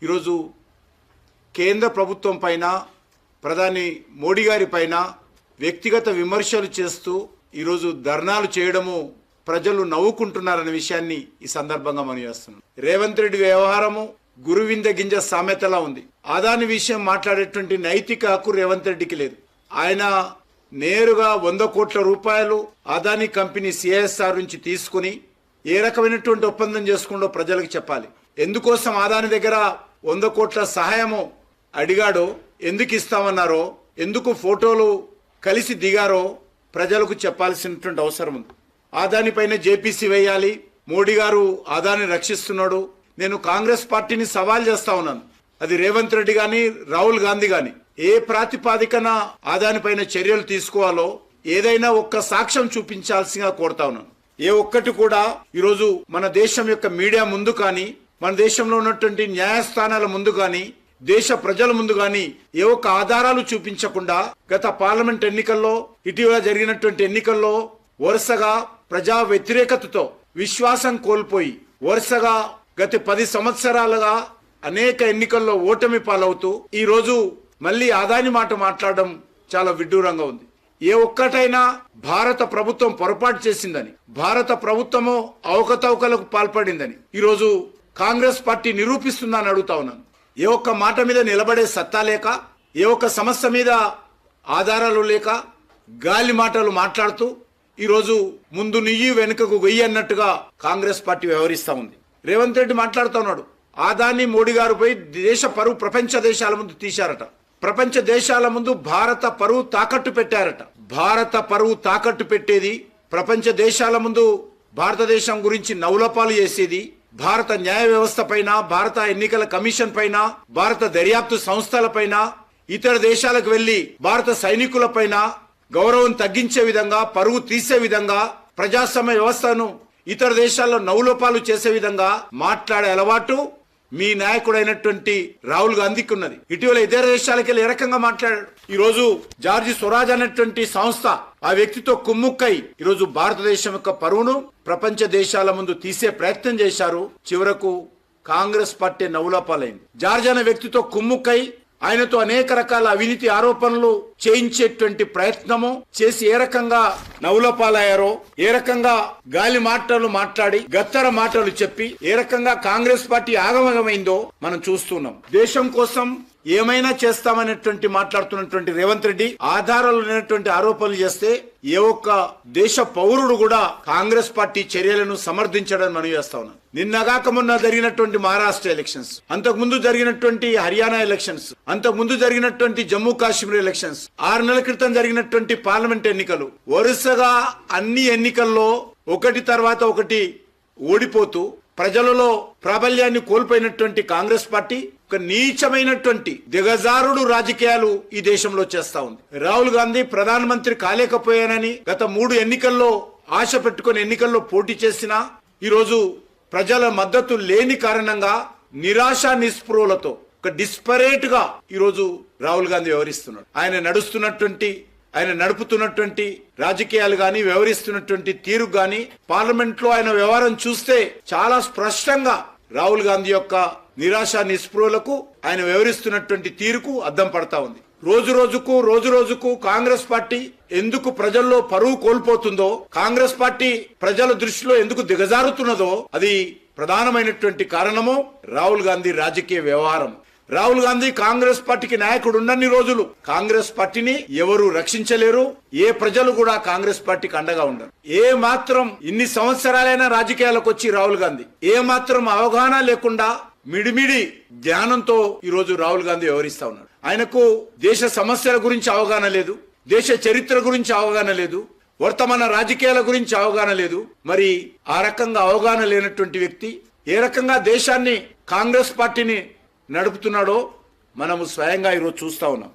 ఈరోజు కేంద్ర ప్రభుత్వం పైన ప్రధాని మోడీ గారి పైన వ్యక్తిగత విమర్శలు చేస్తూ ఈరోజు ధర్నాలు చేయడము ప్రజలు నవ్వుకుంటున్నారనే విషయాన్ని ఈ సందర్భంగా మనం చేస్తున్నాం. రేవంత్ రెడ్డి వ్యవహారము గురువింద గింజ సామెతలా ఉంది. అదాని విషయం మాట్లాడేటువంటి నైతిక హక్కు రేవంత్ రెడ్డికి లేదు. ఆయన నేరుగా 100 కోట్ల రూపాయలు అదాని కంపెనీ సిఎస్ఆర్ నుంచి తీసుకుని ఏ రకమైనటువంటి ఒప్పందం చేసుకుంటో ప్రజలకు చెప్పాలి. ఎందుకోసం అదాని దగ్గర 100 కోట్ల సహాయము అడిగాడో, ఎందుకు ఇస్తామన్నారో, ఎందుకు ఫోటోలు కలిసి దిగారో ప్రజలకు చెప్పాల్సినటువంటి అవసరం ఉంది. అదాని పైన జేపీసీ వేయాలి. మోడీ గారు అదాని రక్షిస్తున్నాడు. నేను కాంగ్రెస్ పార్టీని సవాల్ చేస్తా ఉన్నాను. అది రేవంత్ రెడ్డి గాని, రాహుల్ గాంధీ గాని ఏ ప్రాతిపాదికన అదాని పైన చర్యలు తీసుకోవాలో ఏదైనా ఒక్క సాక్ష్యం చూపించాల్సిందిగా కోరుతా ఉన్నాను. ఏ ఒక్కటి కూడా ఈరోజు మన దేశం యొక్క మీడియా ముందు కానీ, మన దేశంలో ఉన్నటువంటి న్యాయస్థానాల ముందు కానీ, దేశ ప్రజల ముందు కానీ ఏ ఒక్క ఆధారాలు చూపించకుండా గత పార్లమెంట్ ఎన్నికల్లో, ఇటీవల జరిగినటువంటి ఎన్నికల్లో వరుసగా ప్రజా వ్యతిరేకతతో విశ్వాసం కోల్పోయి వరుసగా గత 10 సంవత్సరాలుగా అనేక ఎన్నికల్లో ఓటమి పాలవుతూ ఈ రోజు మళ్ళీ అదాని మాట మాట్లాడడం చాలా విడ్డూరంగా ఉంది. ఏ ఒక్కటైనా భారత ప్రభుత్వం పొరపాటు చేసిందని, భారత ప్రభుత్వము అవకతవకలకు పాల్పడిందని ఈరోజు కాంగ్రెస్ పార్టీ నిరూపిస్తుందని అడుగుతా ఉన్నాను. ఏ ఒక్క మాట మీద నిలబడే సత్తా లేక, ఏ ఒక్క సమస్య మీద ఆధారాలు లేక గాలి మాటలు మాట్లాడుతూ ఈరోజు ముందు నెయ్యి వెనుకకు వెయ్యి అన్నట్టుగా కాంగ్రెస్ పార్టీ వ్యవహరిస్తా ఉంది. రేవంత్ రెడ్డి మాట్లాడుతూ ఉన్నాడు, అదాని మోడీ గారు పోయి దేశ పరువు ప్రపంచ దేశాల ముందు తీశారట. ప్రపంచ దేశాల ముందు భారత పరువు తాకట్టు పెట్టారట. భారత పరువు తాకట్టు పెట్టేది, ప్రపంచ దేశాల ముందు భారతదేశం గురించి నవలపాలు చేసేది, భారత న్యాయ వ్యవస్థ పైన, భారత ఎన్నికల కమిషన్ పైన, భారత దర్యాప్తు సంస్థల పైన, ఇతర దేశాలకు వెళ్లి భారత సైనికుల పైన గౌరవం తగ్గించే విధంగా, పరువు తీసే విధంగా, ప్రజాస్వామ్య వ్యవస్థను ఇతర దేశాల్లో నవలోపాలు చేసే విధంగా మాట్లాడే అలవాటు మీ నాయకుడైనటువంటి రాహుల్ గాంధీకి ఉన్నది. ఇటీవల ఇతర దేశాలకు వెళ్ళి ఏ రకంగా మాట్లాడాడు. ఈ రోజు జార్జి సొరాజ్ అనేటువంటి సంస్థ ఆ వ్యక్తితో కుమ్ముక్కై ఈరోజు భారతదేశం యొక్క పరువును ప్రపంచ దేశాల ముందు తీసే ప్రయత్నం చేశారు. చివరకు కాంగ్రెస్ పార్టీ నవ్వులపాలైంది. జార్జ్ అనే వ్యక్తితో కుమ్ముక్కై ఆయనతో అనేక రకాల అవినీతి ఆరోపణలు చేయించేటువంటి ప్రయత్నము చేసి ఏ రకంగా నవ్వులపాలయ్యారో, ఏ రకంగా గాలి మాటలు మాట్లాడి గత్తర మాటలు చెప్పి ఏ రకంగా కాంగ్రెస్ పార్టీ ఆగమగమైందో మనం చూస్తున్నాం. దేశం కోసం ఏమైనా చేస్తామనేటువంటి మాట్లాడుతున్నటువంటి రేవంత్ రెడ్డి ఆధారాలు లేనటువంటి ఆరోపణలు చేస్తే ఏ ఒక్క దేశ పౌరుడు కూడా కాంగ్రెస్ పార్టీ చర్యలను సమర్థించడం మనం చేస్తా ఉన్నాం. నిన్నగాక మొన్న జరిగినటువంటి మహారాష్ట్ర ఎలక్షన్స్, అంతకు ముందు జరిగినటువంటి హర్యానా ఎలక్షన్స్, అంతకు ముందు జరిగినటువంటి జమ్మూ కాశ్మీర్ ఎలక్షన్స్, 6 నెలల క్రితం జరిగినటువంటి పార్లమెంట్ ఎన్నికలు, వరుసగా అన్ని ఎన్నికల్లో ఒకటి తర్వాత ఒకటి ఓడిపోతూ ప్రజలలో ప్రాబల్యాన్ని కోల్పోయినటువంటి కాంగ్రెస్ పార్టీ ఒక నీచమైనటువంటి దిగజారుడు రాజకీయాలు ఈ దేశంలో చేస్తా ఉంది. రాహుల్ గాంధీ ప్రధానమంత్రి కాలేకపోయానని గత 3 ఎన్నికల్లో ఆశ పెట్టుకుని ఎన్నికల్లో పోటీ చేసినా ఈరోజు ప్రజల మద్దతు లేని కారణంగా నిరాశ నిస్పృహలతో ఒక డిస్పరేట్ గా ఈరోజు రాహుల్ గాంధీ వ్యవహరిస్తున్నాడు. ఆయన నడుపుతున్నటువంటి రాజకీయాలు గాని, వ్యవహరిస్తున్నటువంటి తీరు గాని, పార్లమెంట్ లో ఆయన వ్యవహారం చూస్తే చాలా స్పష్టంగా రాహుల్ గాంధీ యొక్క నిరాశ నిస్పృహలకు, ఆయన వ్యవహరిస్తున్నటువంటి తీరుకు అద్దం పడతా ఉంది. రోజు రోజుకు కాంగ్రెస్ పార్టీ ఎందుకు ప్రజల్లో పరువు కోల్పోతుందో, కాంగ్రెస్ పార్టీ ప్రజల దృష్టిలో ఎందుకు దిగజారుతున్నదో అది ప్రధానమైనటువంటి కారణము రాహుల్ గాంధీ రాజకీయ వ్యవహారం. రాహుల్ గాంధీ కాంగ్రెస్ పార్టీకి నాయకుడు ఉన్నన్ని రోజులు కాంగ్రెస్ పార్టీని ఎవరు రక్షించలేరు. ఏ ప్రజలు కూడా కాంగ్రెస్ పార్టీకి అండగా ఉండరు. ఏ మాత్రం ఇన్ని సంవత్సరాలైనా రాజకీయాలకు వచ్చి రాహుల్ గాంధీ ఏ మాత్రం అవగాహన లేకుండా మిడిమిడి జ్ఞానంతో ఈరోజు రాహుల్ గాంధీ వ్యవహరిస్తా ఉన్నాడు. ఆయనకు దేశ సమస్యల గురించి అవగాహన లేదు, దేశ చరిత్ర గురించి అవగాహన లేదు, వర్తమాన రాజకీయాల గురించి అవగాహన లేదు. మరి ఆ రకంగా అవగాహన లేనటువంటి వ్యక్తి ఏ రకంగా దేశాన్ని, కాంగ్రెస్ పార్టీని నడుపుతున్నాడో మనము స్వయంగా ఈరోజు చూస్తా ఉన్నాం.